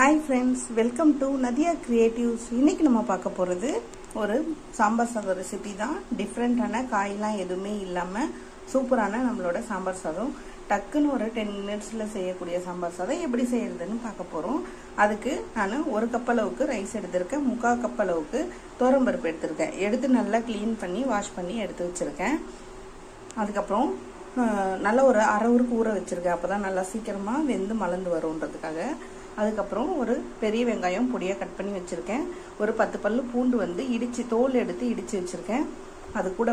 Hi friends, welcome to Nadia Creatives. இன்னைக்கு நம்ம பார்க்க போறது ஒரு சாம்பார் சாதம் ரெசிபி தான். டிஃபரண்டான காய்லாம் எதுவுமே இல்லாம சூப்பரான நம்மளோட சாம்பார் சாதம். டக்குன்னு ஒரு 10 மினிட்ஸ்ல செய்யக்கூடிய சாம்பார் சாதம் எப்படி செய்யறதுன்னு பார்க்க போறோம். அதுக்கு நான் 1 கப் அளவுக்கு ரைஸ் எடுத்திருக்கேன், 3/4 கப் அளவுக்கு துவரம்பருப்பு எடுத்திருக்கேன். எடுத்து நல்லா க்ளீன் பண்ணி வாஷ் பண்ணி எடுத்து வச்சிருக்கேன். அதுக்கப்புறம் நல்ல ஒரு அரை ஊருக்கு ஊற வச்சிருக்கேன். அப்பதான் நல்லா சீக்கிரமா வெந்து மலர்ந்து வரும்ன்றதுக்காக. அதுக்கப்புறம் ஒரு பெரிய வெங்காயம் பொடியாக கட் பண்ணி வச்சுருக்கேன். ஒரு 10 பல்லு பூண்டு இடித்து தோல் எடுத்து இடித்து வச்சுருக்கேன். அது கூட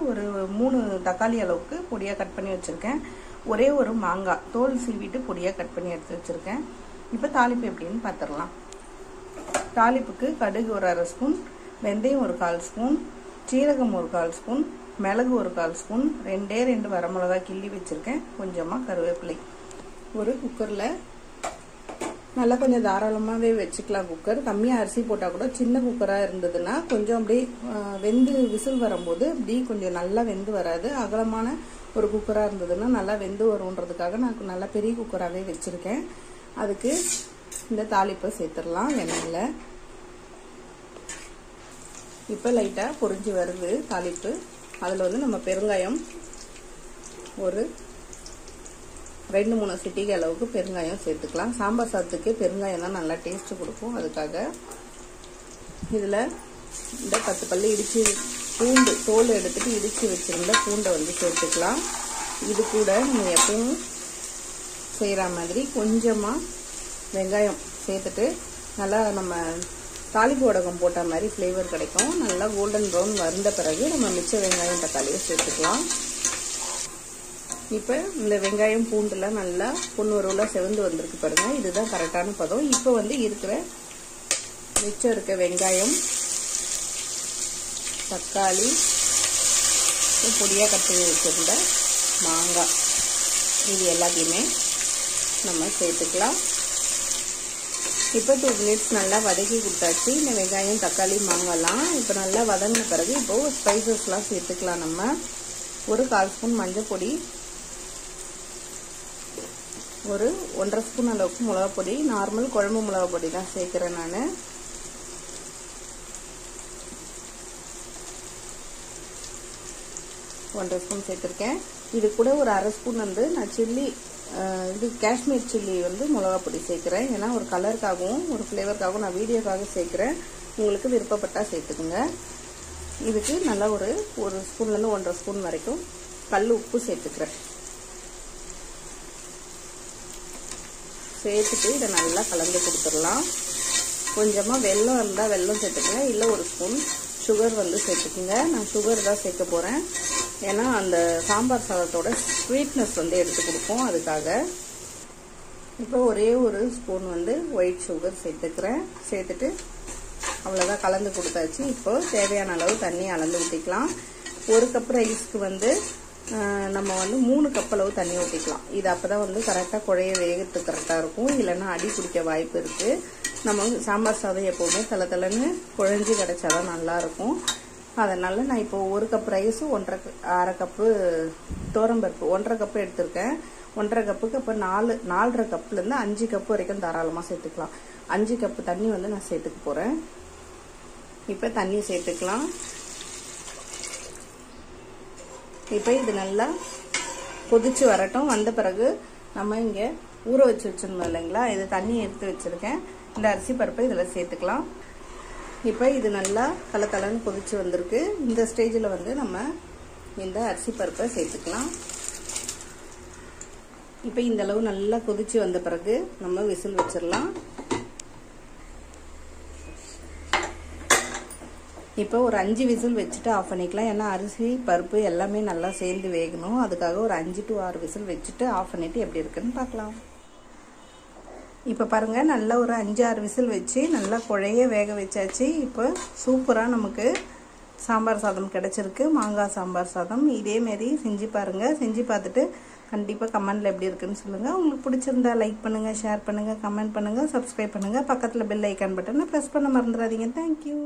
ஒரு 3 தக்காளி அளவுக்கு பொடியாக கட் பண்ணி வச்சுருக்கேன். ஒரே ஒரு மாங்காய் தோல் சீவிட்டு பொடியாக கட் பண்ணி எடுத்து வச்சுருக்கேன். இப்போ தாளிப்பு எப்படின்னு பார்த்துடலாம். தாளிப்புக்கு கடுகு ஒரு 1/2 ஸ்பூன், வெந்தயம் ஒரு 1/4 ஸ்பூன், சீரகம் ஒரு 1/4 ஸ்பூன், மிளகு ஒரு 1/4 ஸ்பூன், 2 வரமிளகாய் கிள்ளி வச்சுருக்கேன், கொஞ்சமாக கருவேப்பிலை. ஒரு குக்கரில் நல்லா கொஞ்சம் தாராளமாகவே வச்சுக்கலாம். குக்கர் கம்மியாக அரிசி போட்டால் கூட சின்ன குக்கராக இருந்ததுன்னா கொஞ்சம் அப்படியே வெந்து விசில் வரும்போது அப்படி கொஞ்சம் நல்லா வெந்து வராது. அகலமான ஒரு குக்கராக இருந்ததுன்னா நல்லா வெந்து வரும்ன்றதுக்காக நான் நல்லா பெரிய குக்கராகவே வச்சுருக்கேன். அதுக்கு இந்த தாளிப்பை சேர்த்துடலாம் எண்ணெயில். இப்போ லைட்டாக பொரிஞ்சு வருது தாளிப்பு. அதில் நம்ம பெருங்காயம் ஒரு 2-3 சிட்டிகை அளவுக்கு பெருங்காயம் சேர்த்துக்கலாம். சாம்பார் சாதத்துக்கு பெருங்காயம் தான் நல்லா டேஸ்ட் கொடுக்கும். அதுக்காக இதில் இந்த 10 பல்லு இடித்து பூண்டு தோல் எடுத்துட்டு இடித்து வச்சிருந்த பூண்டை சேர்த்துக்கலாம். இது கூட நம்ம எப்பவும் செய்கிற மாதிரி கொஞ்சமாக வெங்காயம் சேர்த்துட்டு நல்லா நம்ம தாளிப்பு வடகம் போட்ட மாதிரி ஃப்ளேவர் கிடைக்கும். நல்லா கோல்டன் ப்ரௌன் வந்த பிறகு நம்ம மிச்ச வெங்காயம் தக்காளியை சேர்த்துக்கலாம். இப்போ இந்த வெங்காயம் பூண்டுலாம் நல்லா பொன்னுருவில் செவந்து வந்திருக்கு பாருங்க. இதுதான் கரெக்டான பதம். இப்போ இருக்கிற மிச்சம் இருக்க வெங்காயம், தக்காளி, பொடியாக கட் பண்ணி வச்சிருந்த மாங்காய், இது எல்லாத்தையுமே நம்ம சேர்த்துக்கலாம். இப்போ 2 மினிட்ஸ் நல்லா வதக்கி கொடுத்தாச்சு. இந்த வெங்காயம் தக்காளி மாங்காய்லாம் இப்போ நல்லா வதங்கின பிறகு இப்போ ஸ்பைசஸ்லாம் சேர்த்துக்கலாம். நம்ம ஒரு 1/4 ஸ்பூன் மஞ்சள் பொடி, ஒரு 1/2 ஸ்பூன் அளவுக்கு மிளகா பொடி, நார்மல் குழம்பு மிளகா பொடி தான் சேர்க்கிறேன் நான். 1/2 ஸ்பூன் சேர்த்துருக்கேன். இது கூட ஒரு 1/2 ஸ்பூன் நான் சில்லி காஷ்மீர் சில்லி மிளகா பொடி சேர்க்கிறேன். ஏன்னா ஒரு கலருக்காகவும் ஒரு ஃப்ளேவருக்காகவும் நான் வீடியோக்காக சேர்க்கிறேன். உங்களுக்கு விருப்பப்பட்டா சேர்த்துக்குங்க. இதுக்கு நல்லா ஒரு ஸ்பூன்லேருந்து 1/2 ஸ்பூன் வரைக்கும் கல் உப்பு சேர்த்துக்கிறேன். சேர்த்துட்டு இதை நல்லா கலந்து கொடுத்துடலாம். கொஞ்சமாக வெல்லம் இருந்தால் வெல்லம் சேர்த்துக்கங்க, இல்லை ஒரு ஸ்பூன் சுகர் சேர்த்துக்குங்க. நான் சுகர் தான் சேர்க்க போகிறேன். ஏன்னா அந்த சாம்பார் சாதத்தோட ஸ்வீட்னஸ் எடுத்து கொடுக்கும். அதுக்காக இப்போ ஒரே ஒரு ஸ்பூன் ஒயிட் சுகர் சேர்த்துக்கிறேன். சேர்த்துட்டு அவ்வளோதான் கலந்து கொடுத்தாச்சு. இப்போ தேவையான அளவு தண்ணி அளந்து ஊற்றிக்கலாம். 1 கப் ரைஸ்க்கு நம்ம 3 கப் அளவு தண்ணி ஊற்றிக்கலாம். இது அப்போதான் கரெக்டாக குழைய வேகத்துக்கு கரெக்டாக இருக்கும். இல்லைன்னா அடி பிடிக்க வாய்ப்பு இருக்குது. நம்ம சாம்பார் சாதம் எப்போவுமே தளன்னு குழஞ்சி கிடைச்சாதான் நல்லாயிருக்கும். அதனால நான் இப்போ 1 கப் ரைஸு 1/2 கப்பு துவரம்பருப்பு 1/2 கப்பு எடுத்திருக்கேன். 1/2 கப்புக்கு அப்போ 4.5 கப்புலேருந்து 5 கப்பு வரைக்கும் தாராளமாக சேர்த்துக்கலாம். 5 கப்பு தண்ணி நான் சேர்த்துக்க போகிறேன். இப்போ தண்ணி சேர்த்துக்கலாம். இப்போ இது நல்லா கொதிச்சு வரட்டும். வந்த பிறகு நம்ம இங்கே ஊற வச்சு வச்சிருந்தோம் இல்லைங்களா, இது தண்ணி எடுத்து வச்சிருக்கேன். இந்த அரிசி பருப்பை இதில் சேர்த்துக்கலாம். இப்போ இது நல்லா தளன்னு கொதிச்சு வந்திருக்கு. இந்த ஸ்டேஜில் நம்ம இந்த அரிசி பருப்பை சேர்த்துக்கலாம். இப்போ இந்த அளவு நல்லா கொதிச்சு வந்த பிறகு நம்ம விசில் வச்சிடலாம். இப்போ ஒரு 5 விசில் வச்சுட்டு ஆஃப் பண்ணிக்கலாம். ஏன்னா அரிசி பருப்பு எல்லாமே நல்லா சேர்ந்து வேகணும். அதுக்காக ஒரு 5 to 6 விசில் வச்சுட்டு ஆஃப் பண்ணிட்டு எப்படி இருக்குன்னு பார்க்கலாம். இப்போ பாருங்க, நல்லா ஒரு 5-6 விசில் வச்சு நல்லா குழைய வேக வச்சாச்சு. இப்போ சூப்பராக நமக்கு சாம்பார் சாதம் கிடைச்சிருக்கு. மாங்காய் சாம்பார் சாதம் இதேமாரி செஞ்சு பாருங்க. செஞ்சு பார்த்துட்டு கண்டிப்பாக கமெண்ட்ல எப்படி இருக்குன்னு சொல்லுங்க. உங்களுக்கு பிடிச்சிருந்தா லைக் பண்ணுங்க, ஷேர் பண்ணுங்க, கமெண்ட் பண்ணுங்க, சப்ஸ்கிரைப் பண்ணுங்க. பக்கத்தில் பெல் ஐக்கான் பட்டனை ப்ரெஸ் பண்ண மறந்துடாதீங்க. தேங்க்யூ.